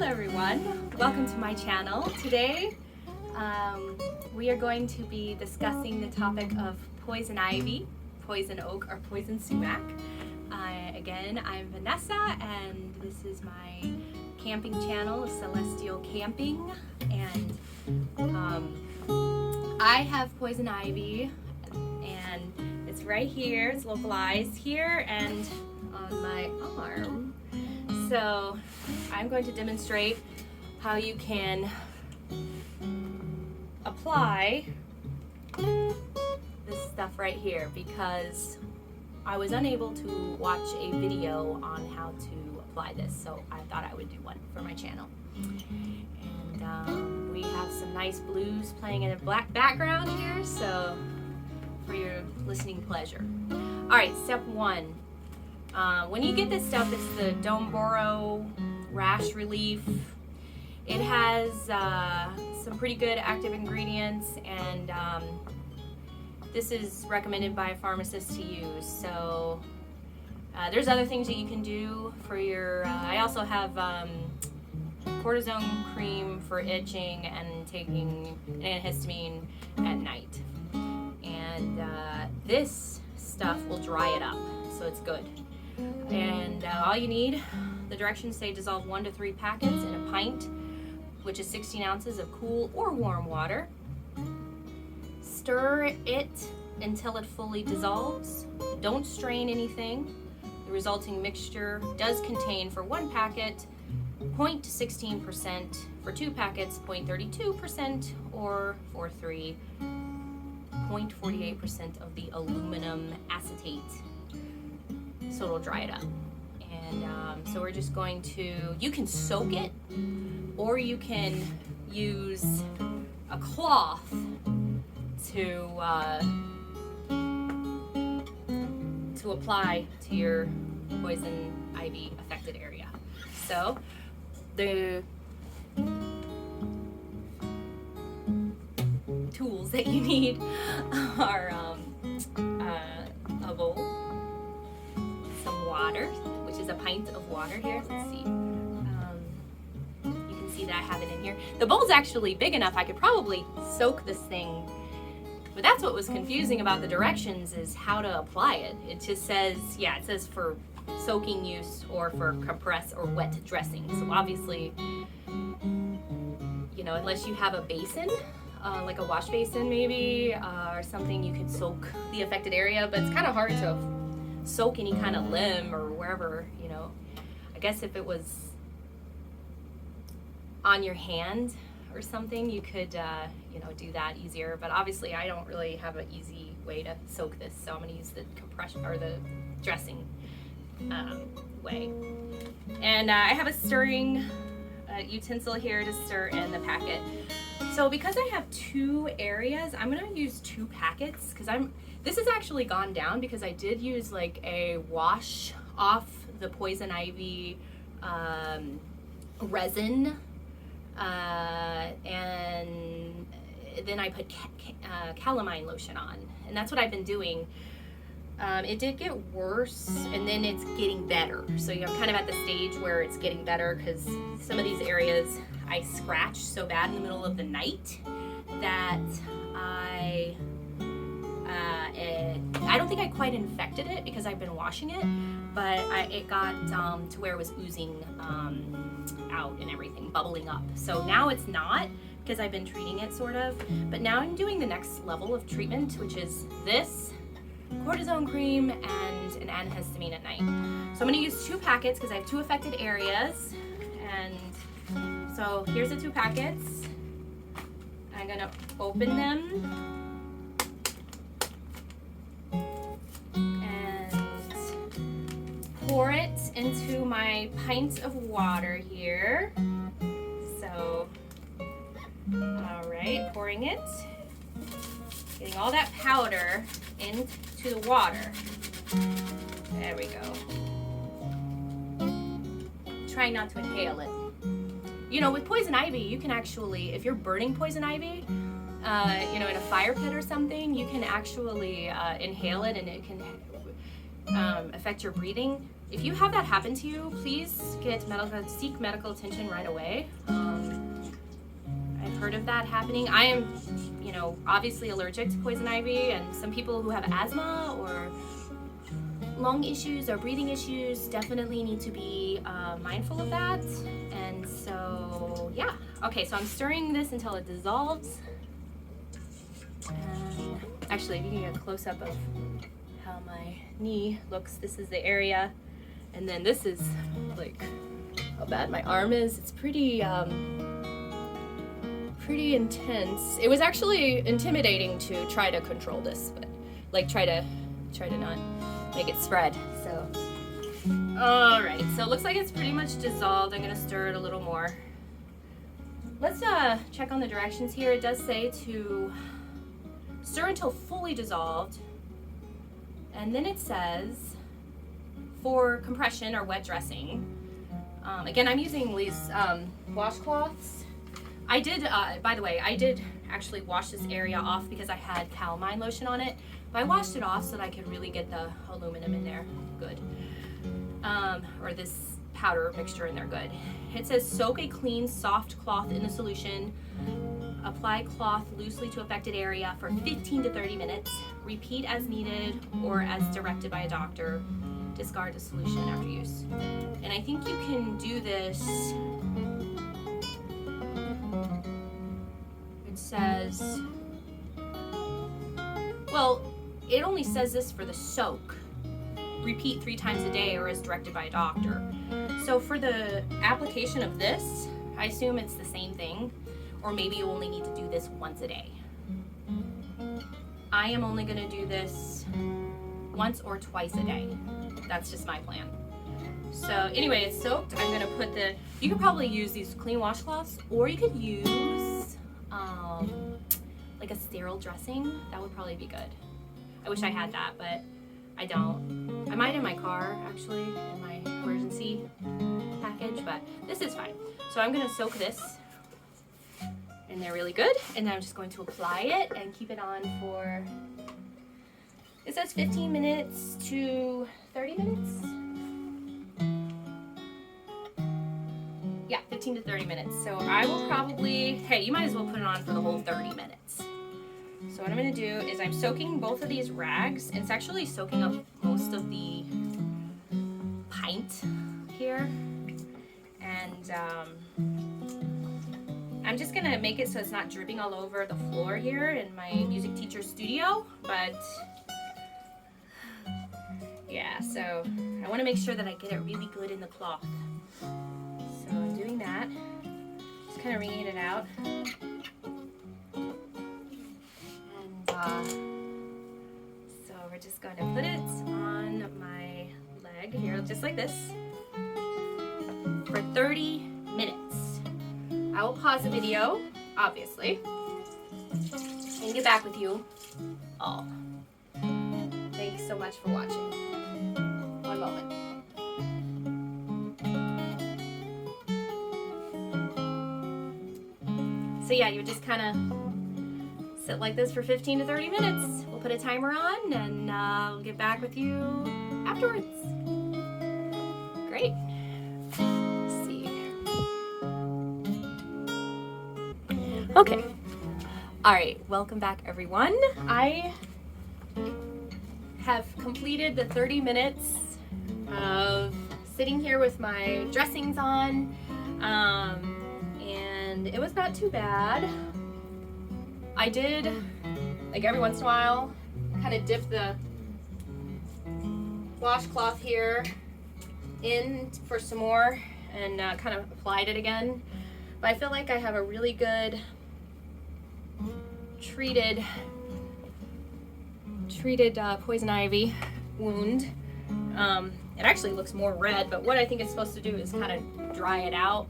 Hello everyone, welcome to my channel. Today we are going to be discussing the topic of poison ivy, poison oak, or poison sumac. Again, I'm Vanessa and this is my camping channel, Celestial Camping, and I have poison ivy and it's right here, it's localized here and on my arm. So I'm going to demonstrate how you can apply this stuff right here, because I was unable to watch a video on how to apply this, so I thought I would do one for my channel. And we have some nice blues playing in a black background here, so for your listening pleasure. Alright, step one. When you get this stuff, it's the Domeboro rash relief. It has some pretty good active ingredients, and this is recommended by a pharmacist to use. So there's other things that you can do for your I also have cortisone cream for itching and taking an antihistamine at night, and this stuff will dry it up, so it's good. And all you need, the directions say dissolve 1 to 3 packets in a pint, which is 16 ounces of cool or warm water. Stir it until it fully dissolves. Don't strain anything. The resulting mixture does contain, for 1 packet, 0.16%, for 2 packets, 0.32%, or for 3, 0.48% of the aluminum acetate. So it'll dry it up. And so we're just going to, you can soak it, or you can use a cloth to apply to your poison ivy affected area. So the tools that you need are a bowl, some water, which is a pint of water here. Let's see. You can see that I have it in here. The bowl's actually big enough I could probably soak this thing, but that's what was confusing about the directions, is how to apply it. It just says, yeah, it says for soaking use or for compress or wet dressing. So obviously, you know, unless you have a basin, like a wash basin maybe, or something, you could soak the affected area, but it's kind of hard to soak any kind of limb or wherever, you know. I guess if it was on your hand or something, you could, you know, do that easier. But obviously, I don't really have an easy way to soak this, so I'm going to use the compression or the dressing way. And I have a stirring utensil here to stir in the packet. So because I have 2 areas, I'm going to use 2 packets, because this has actually gone down because I did use like a wash off the poison ivy resin, and then I put calamine lotion on, and that's what I've been doing. It did get worse, and then it's getting better. So I'm kind of at the stage where it's getting better, because some of these areas I scratched so bad in the middle of the night that I don't think I quite infected it because I've been washing it, but it got to where it was oozing out and everything, bubbling up. So now it's not, because I've been treating it sort of, but now I'm doing the next level of treatment, which is this cortisone cream and an antihistamine at night. So I'm going to use 2 packets because I have 2 affected areas, and so here's the 2 packets. I'm going to open them pour it into my pint of water here. So, all right, pouring it, getting all that powder into the water. There we go. Trying not to inhale it. You know, with poison ivy, you can actually, if you're burning poison ivy, you know, in a fire pit or something, you can actually inhale it, and it can affect your breathing. If you have that happen to you, please seek medical attention right away. I've heard of that happening. I am, obviously allergic to poison ivy, and some people who have asthma or lung issues or breathing issues definitely need to be mindful of that. And so, yeah. Okay, so I'm stirring this until it dissolves. And actually, if you can get a close-up of how my knee looks, this is the area. And then this is like how bad my arm is. It's pretty intense. It was actually intimidating to try to control this, but like try to not make it spread. So, all right. So it looks like it's pretty much dissolved. I'm gonna stir it a little more. Let's check on the directions here. It does say to stir until fully dissolved, and then it says for compression or wet dressing. Again, I'm using these washcloths. I did, by the way, I did actually wash this area off because I had calamine lotion on it, but I washed it off so that I could really get the aluminum in there good, or this powder mixture in there good. It says soak a clean, soft cloth in the solution. Apply cloth loosely to affected area for 15 to 30 minutes. Repeat as needed or as directed by a doctor. Discard the solution after use. And I think you can do this. It says, well, it only says this for the soak. Repeat 3 times a day or as directed by a doctor. So for the application of this, I assume it's the same thing, or maybe you only need to do this once a day. I am only gonna do this once or twice a day. That's just my plan. So anyway, it's soaked. I'm gonna put you could probably use these clean washcloths, or you could use like a sterile dressing. That would probably be good. I wish I had that, but I don't. I might in my car, actually, in my emergency package, but this is fine. So I'm gonna soak this in there really good, and then I'm just going to apply it and keep it on for, it says 15 minutes to 30 minutes? Yeah, 15 to 30 minutes. So I will probably, hey, you might as well put it on for the whole 30 minutes. So what I'm gonna do is I'm soaking both of these rags, and it's actually soaking up most of the pint here. And I'm just gonna make it so it's not dripping all over the floor here in my music teacher studio, but yeah, so I wanna make sure that I get it really good in the cloth. So I'm doing that, just kind of wringing it out. So we're just going to put it on my leg here, just like this, for 30 minutes. I will pause the video, obviously, and get back with you all. Thanks so much for watching. One moment. So yeah, you just kind of sit like this for 15 to 30 minutes. We'll put a timer on, and I'll get back with you afterwards. Great. Let's see. Okay. All right, welcome back, everyone. I have completed the 30 minutes of sitting here with my dressings on, and it was not too bad. I did, like every once in a while, kind of dip the washcloth here in for some more and kind of applied it again. But I feel like I have a really good treated poison ivy wound. It actually looks more red, but what I think it's supposed to do is kind of dry it out,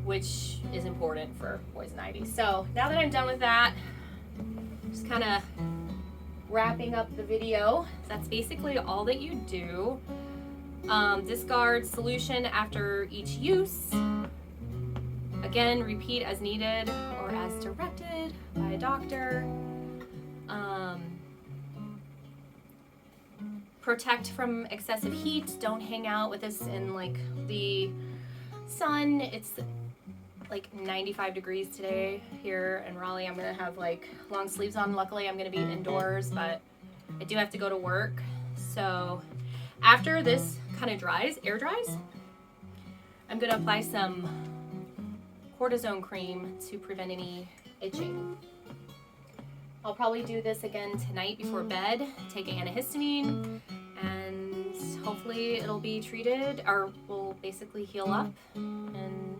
which is important for poison ivy. So now that I'm done with that, just kind of wrapping up the video. That's basically all that you do. Discard solution after each use. Again, repeat as needed or as directed by a doctor. protect from excessive heat. Don't hang out with this in like the sun. It's like 95 degrees today here in Raleigh. I'm gonna have like long sleeves on. Luckily I'm gonna be indoors, but I do have to go to work. So after this kind of dries, air dries, I'm gonna apply some cortisone cream to prevent any itching. I'll probably do this again tonight before bed, take antihistamine, and hopefully it'll be treated or will basically heal up in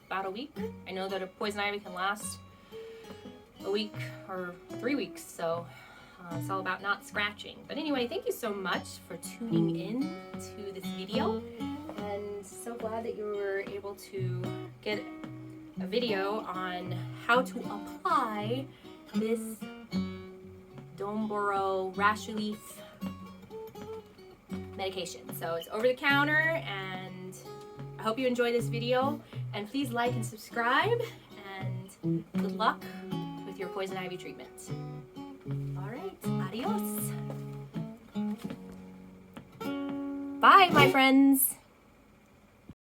about a week. I know that a poison ivy can last a week or 3 weeks, so it's all about not scratching. But anyway, thank you so much for tuning in to this video, and so glad that you were able to get a video on how to apply this Domeboro rash relief medication. So it's over the counter, and I hope you enjoy this video, and please like and subscribe, and good luck with your poison ivy treatment. All right, adios. Bye, my friends.